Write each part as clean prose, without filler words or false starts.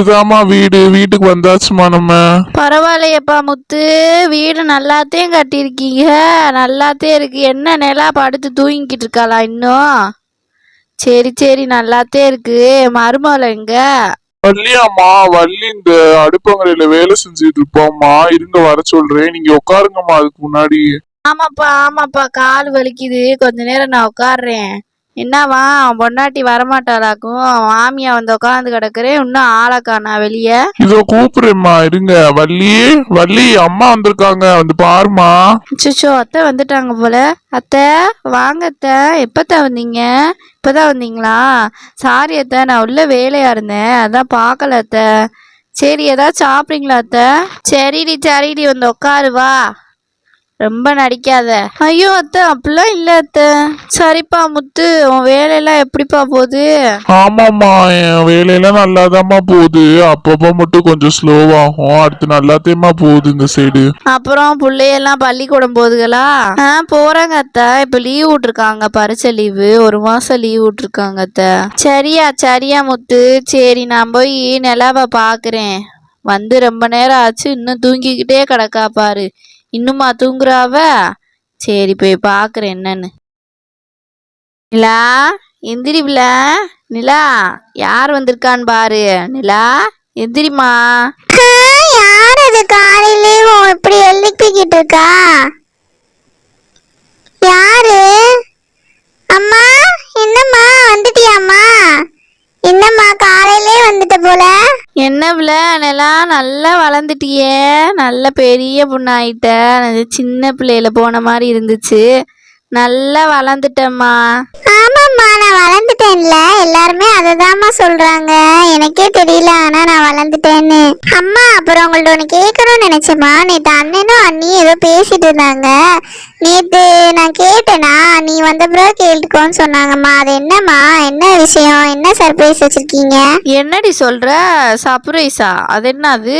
இதுதாம்மா வீடு. வீட்டுக்கு வந்தாச்சுமா நம்ம. பரவாயில்லையப்பா முத்து, வீடு நல்லாத்தையும் கட்டியிருக்கீங்க, நல்லாத்தே இருக்கு. என்ன நிலா படுத்து தூங்கிக்கிட்டு இருக்காளா இன்னும்? சரி சரி, நல்லாத்தே இருக்கு. மருமகளை எங்க? வள்ளியாம்மா, வள்ளி இந்த அடுப்பங்கரையில வேலை செஞ்சுட்டு இருப்போம்மா. இருங்க வர சொல்றேன், நீங்க உட்காருங்கம்மா. அதுக்கு முன்னாடி ஆமாப்பா ஆமாப்பா, கால் வலிக்குது, கொஞ்ச நேரம் நான் உட்காடுறேன். என்னவா பொண்டாட்டி வரமாட்டாளாக்கும்? மாமியா வந்து உட்காந்து கிடக்குறேன், இன்னும் ஆளை காணா வெளியே. இதோ கூப்பிடுறேம்மா, இருங்க. வள்ளி, வள்ளி, அம்மா வந்திருக்காங்க, வந்து பாருமா. அச்சோ, அத்தை வந்துட்டாங்க போல. அத்தை வாங்க அத்தை. எப்பத்தான் வந்தீங்க? இப்பதான் வந்தீங்களா? சாரி அத்தை, நான் உள்ள வேலையா இருந்தேன், அதான் பார்க்கல அத்தை. சரி, ஏதாவது சாப்பிட்றீங்களா அத்தை? சரிடி சரிடி, வந்து உட்காரு வா, ரொம்ப நடிக்காத. ஐயோ அத்தை, அப்படிலாம் இல்ல அத்தை. சரிப்பா முத்து, உன் வேலையெல்லாம் எப்படிப்பா போகுது? ஆமாம்மா, என் வேலையெல்லாம் நல்லாதாம்மா போகுது. அப்பப்போ மட்டும் கொஞ்சம் ஸ்லோவாகும், அடுத்து நல்லாத்தேம்மா போகுது இந்த சைடு. அப்புறம் பிள்ளையெல்லாம் பள்ளிக்கூடம் போகுதுங்களா? போறாங்க அத்தை. இப்ப லீவ் விட்டுருக்காங்க, பரீட்சை லீவு, 1 மாசம் லீவ் விட்டுருக்காங்க அத்தை. சரியா சரியா முத்து, சரி நான் போய் நிலாவை பாக்குறேன். வந்து ரொம்ப நேரம் ஆச்சு, இன்னும் தூங்கிக்கிட்டே கிடக்கா பாரு. இன்னுமா தூங்குறாவ? சரி போய் பாக்குறேன் என்னன்னு. நிலா, எந்திரிப்ல. நிலா, யார் வந்திருக்கான்னு பாரு. நிலா, எந்திரிமா. யார் அது காலையிலே இப்படி எழுப்பிக்கிட்டு இருக்கா? யாரு? அம்மா, என்னம்மா வந்துட்டியாம்மா? என்னம்மா காலையிலே வந்துட்ட போல? என்னவ்ல நிலா, நல்லா வளர்ந்துட்டியே, நல்ல பெரிய பொண்ணாயிட்ட. சின்ன பிள்ளையில போன மாதிரி இருந்துச்சு, நல்லா வளர்ந்துட்டம்மா. ஆமாம்மா, நான் வளர்ந்துட்டேன்ல, எல்லாருமே அததாம்மா சொல்றாங்க. எனக்கே தெரியல, ஆனா நான் வளர்ந்துட்டேன்னு. அம்மா, அப்புறம் உங்கள்ட்ட ஒன்று கேட்கணும்னு நினைச்சேம்மா. நேற்று அண்ணனும் அண்ணியும் ஏதோ பேசிட்டு இருந்தாங்க. நேற்று நான் கேட்டேனா, நீ வந்த பிறகு கேட்டுக்கோன்னு சொன்னாங்கம்மா. அது என்னம்மா, என்ன விஷயம், என்ன சர்ப்ரைஸ் வச்சிருக்கீங்க? என்னடி சொல்ற? சர்ப்ரைஸா? அது என்னது?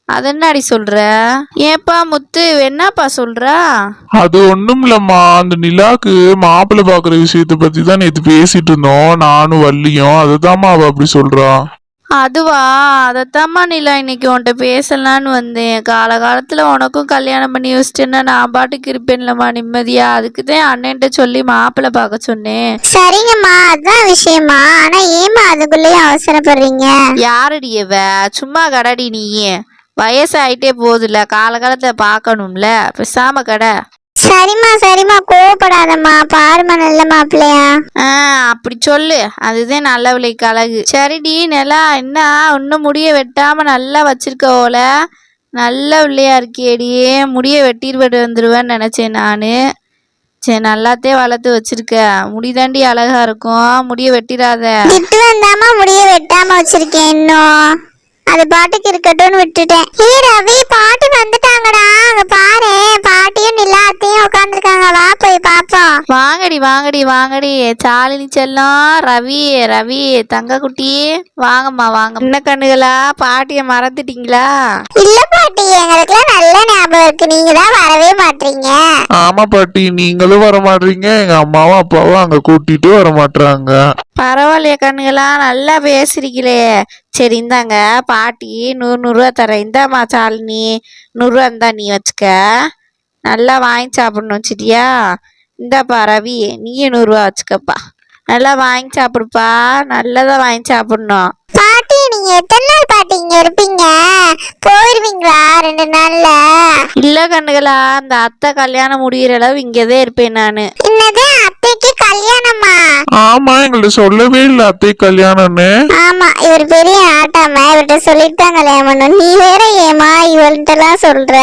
அது என்னடி சொல்ற? ஏப்பா முத்து, என்னப்பா சொல்ற? அது ஒண்ணும் இல்லம்மா, அந்த நிலாக்கு மாப்பிள்ளை பாக்குற விஷயத்த பத்தி தான் நேத்து பேசிட்டு இருந்தோம், நானும் வள்ளியும். அதுதாம்மா அவ அப்படி சொல்றா. அதுவா? அதைத்தாம்மா நிலா இன்னைக்கு உன்கிட்ட பேசலான்னு வந்தேன். காலகாலத்துல உனக்கும் கல்யாணம் பண்ணி வச்சிட்டேன்னா நான் பாட்டுக்கு இருப்பேன்லம்மா நிம்மதியா. அதுக்குதான் அண்ணன்ட்ட சொல்லி மாப்பிள்ளை பார்க்க சொன்னேன். சரிங்கம்மா, அதான் விஷயமா. ஆனா ஏமா அதுக்குள்ளேயே அவசரப்படுறீங்க? யாரடியவ? சும்மா கடடி நீயே. வயசாயிட்டே போகுதுல்ல, காலகாலத்துல பார்க்கணும்ல, பேசாம கடை. சரிம்மா சரிம்மா, கோவப்படாதம்மா. பாருமா நல்ல மாப்பிள்ளையா. அப்படி சொல்லு, அதுதான் நல்ல விலைக்கு அழகு. சரிடி நிலா, என்ன இன்னும் முடிய வெட்டாம நல்லா வச்சிருக்கோல? நல்ல வில்லையா இருக்கியடியே. முடிய வெட்டிட்டு வந்துருவேன்னு நினைச்சேன் நானு. சரி, நல்லாத்தே வளர்த்து வச்சிருக்க. முடிதாண்டி அழகா இருக்கும், முடிய வெட்டிடாத. திட்டு வந்தாமா முடிய வெட்டாம வச்சிருக்கேன் இன்னும். அது பாட்டுக்கு இருக்கட்டும்னு விட்டுட்டேன். ரவி, பாட்டி வந்துட்டாங்கடா, அங்க பாரு. பாட்டியும் நிலாத்தையும் உட்காந்துருக்காங்க, வா போய் பாப்போம். வாங்கடி வாங்கடி வாங்கடி, சாலினி செல்லம், ரவி ரவி தங்க குட்டி, வாங்கம்மா வாங்க. என்ன கண்ணுகளா, பாட்டிய மறந்துட்டீங்களா? இல்ல பாட்டி, எங்களுக்குலாம் நல்ல ஞாபகம் இருக்கு, நீங்க தான் வரவே மாட்டீங்க. ஆமா பாட்டி, நீங்களும் வர மாட்டீங்க, எங்க அம்மாவும் அப்பாவும் அங்க கூட்டிட்டு வர மாட்டாங்க. பரவாயில்லையா கண்ணுகளா, நல்லா பேசுறீங்களே. சரி இந்தாங்க பாட்டி, 100 ரூபா தரேன். இந்தாம்மா சாலினி, 100 ரூபா இருந்தா நீ வச்சுக்க, நல்லா வாங்கி சாப்பிடணும் சரியா? இந்தாப்பா ரவி, நீயும் 100 ரூபா வச்சுக்கப்பா, நல்லா வாங்கி சாப்பிடுப்பா, நல்லதான் வாங்கி சாப்பிடணும். பாட்டி, நீங்க எத்தனை நாள் பாட்டி இங்க இருப்பீங்க? போயிருவீங்களா 2 நாள்ல? இல்ல கண்ணுகளா, அந்த அத்தை கல்யாணம் முடிகிற அளவு இங்கதான் இருப்பேன் நானு. என்னது, அத்தைக்கு கல்யாணமா? ஆமா, எங்கள்ட்ட சொல்லவே இல்லை அத்தை கல்யாணம்னு. ஆமா, இவர் பெரிய ஆட்டாம, இவர்கிட்ட சொல்லிட்டு தான் கல்யாணம் பண்ணணும். நீ வேற ஏமா இவர்கிட்ட எல்லாம் சொல்ற?